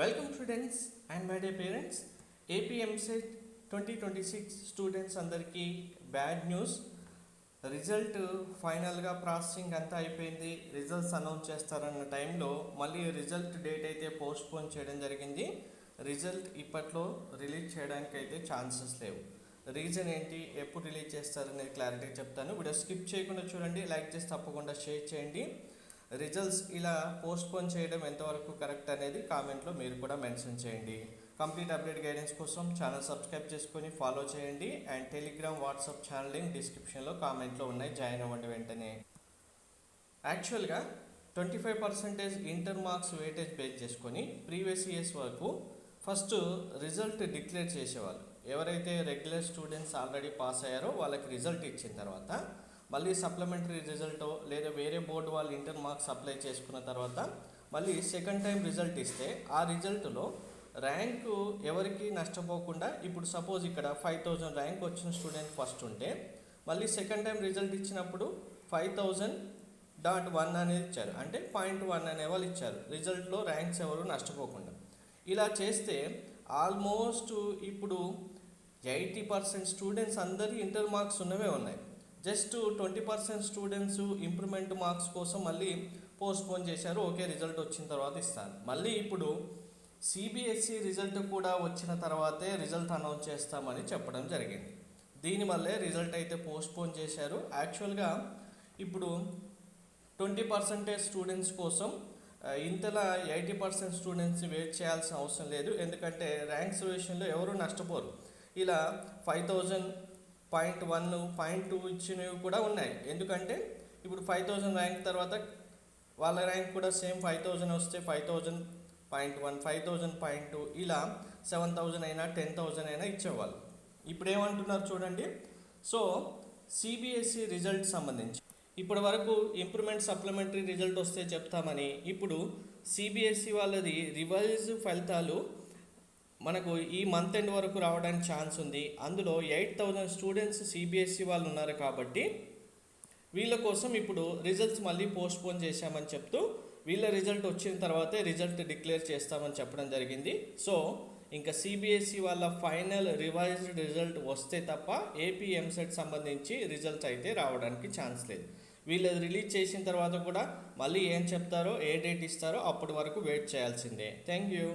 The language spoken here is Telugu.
Welcome students and my day parents. AP EAMCET 2026 students అందరికీ బ్యాడ్ న్యూస్. రిజల్ట్ ఫైనల్గా ప్రాసెసింగ్ అంతా అయిపోయింది. రిజల్ట్స్ అనౌన్స్ చేస్తారన్న టైంలో మళ్ళీ రిజల్ట్ డేట్ అయితే పోస్ట్పోన్ చేయడం జరిగింది. రిజల్ట్ ఇప్పట్లో రిలీజ్ చేయడానికి అయితే ఛాన్సెస్ లేవు. రీజన్ ఏంటి, ఎప్పుడు రిలీజ్ చేస్తారనేది క్లారిటీ చెప్తాను. వీడియో స్కిప్ చేయకుండా చూడండి, లైక్ చేసి తప్పకుండా షేర్ చేయండి. రిజల్ట్స్ ఇలా పోస్ట్పోన్ చేయడం ఎంతవరకు కరెక్ట్ అనేది కామెంట్లో మీరు కూడా మెన్షన్ చేయండి. కంప్లీట్ అప్డేట్ గైడెన్స్ కోసం ఛానల్ సబ్స్క్రైబ్ చేసుకొని ఫాలో చేయండి. And Telegram, WhatsApp channel link డిస్క్రిప్షన్లో కామెంట్లో ఉన్నాయి, జాయిన్ అవ్వండి వెంటనే. యాక్చువల్గా 25% ఇంటర్ మార్క్స్ వెయిటేజ్ బేస్ చేసుకొని ప్రీవియస్ ఇయర్స్ వరకు ఫస్ట్ రిజల్ట్ డిక్లేర్ చేసేవాళ్ళు. ఎవరైతే రెగ్యులర్ స్టూడెంట్స్ ఆల్రెడీ పాస్ అయ్యారో వాళ్ళకి రిజల్ట్ ఇచ్చిన తర్వాత మళ్ళీ సప్లిమెంటరీ రిజల్టో లేదా వేరే బోర్డు వాళ్ళు ఇంటర్ మార్క్స్ అప్లై చేసుకున్న తర్వాత మళ్ళీ సెకండ్ టైం రిజల్ట్ ఇస్తే ఆ రిజల్ట్లో ర్యాంకు ఎవరికి నష్టపోకుండా, ఇప్పుడు సపోజ్ ఇక్కడ 5000 ర్యాంక్ వచ్చిన స్టూడెంట్ ఫస్ట్ ఉంటే మళ్ళీ సెకండ్ టైం రిజల్ట్ ఇచ్చినప్పుడు 5000.1 అనేది ఇచ్చారు, అంటే 0.1 అనే వాళ్ళు ఇచ్చారు. రిజల్ట్లో ర్యాంక్స్ ఎవరు నష్టపోకుండా ఇలా చేస్తే ఆల్మోస్ట్ ఇప్పుడు 80% స్టూడెంట్స్ అందరి ఇంటర్ మార్క్స్ ఉన్నవే ఉన్నాయి. జస్ట్ 20% స్టూడెంట్స్ ఇంప్రూవ్మెంట్ మార్క్స్ కోసం మళ్ళీ పోస్ట్పోన్ చేశారు. ఓకే, రిజల్ట్ వచ్చిన తర్వాత ఇస్తాను. మళ్ళీ ఇప్పుడు సిబిఎస్ఈ రిజల్ట్ కూడా వచ్చిన తర్వాతే రిజల్ట్ అనౌన్స్ చేస్తామని చెప్పడం జరిగింది. దీనివల్లే రిజల్ట్ అయితే పోస్ట్పోన్ చేశారు. యాక్చువల్గా ఇప్పుడు 20% స్టూడెంట్స్ కోసం ఇంతలా 80% స్టూడెంట్స్ వెయిట్ చేయాల్సిన అవసరం లేదు. ఎందుకంటే ర్యాంక్స్ విషయంలో ఎవరు నష్టపోరు. ఇలా 5000, 0.1, 0.2 ఇచ్చినవి కూడా ఉన్నాయి. ఎందుకంటే ఇప్పుడు 5000 ర్యాంక్ తర్వాత వాళ్ళ ర్యాంక్ కూడా సేమ్ 5000 వస్తే 5000.1, 5000.2 ఇలా 7000 అయినా 10,000 అయినా ఇచ్చేవాళ్ళు. ఇప్పుడు ఏమంటున్నారు చూడండి. సో సిబిఎస్ఈ రిజల్ట్ సంబంధించి ఇప్పటి వరకు ఇంప్రూవ్మెంట్ సప్లిమెంటరీ రిజల్ట్ వస్తే చెప్తామని, ఇప్పుడు సిబిఎస్ఈ వాళ్ళది రివైజ్ ఫలితాలు మనకు ఈ మంత్ ఎండ్ వరకు రావడానికి ఛాన్స్ ఉంది. అందులో 8000 స్టూడెంట్స్ సిబిఎస్ఈ వాళ్ళు ఉన్నారు కాబట్టి వీళ్ళ కోసం ఇప్పుడు రిజల్ట్స్ మళ్ళీ పోస్ట్పోన్ చేశామని చెప్తూ వీళ్ళ రిజల్ట్ వచ్చిన తర్వాతే రిజల్ట్ డిక్లేర్ చేస్తామని చెప్పడం జరిగింది. సో ఇంకా సిబిఎస్ఈ వాళ్ళ ఫైనల్ రివైజ్డ్ రిజల్ట్ వస్తే తప్ప ఏపీ ఎంసెట్ సంబంధించి రిజల్ట్ అయితే రావడానికి ఛాన్స్ లేదు. వీళ్ళు రిలీజ్ చేసిన తర్వాత కూడా మళ్ళీ ఏం చెప్తారో, ఏ డేట్ ఇస్తారో అప్పటి వరకు వెయిట్ చేయాల్సిందే. Thank you.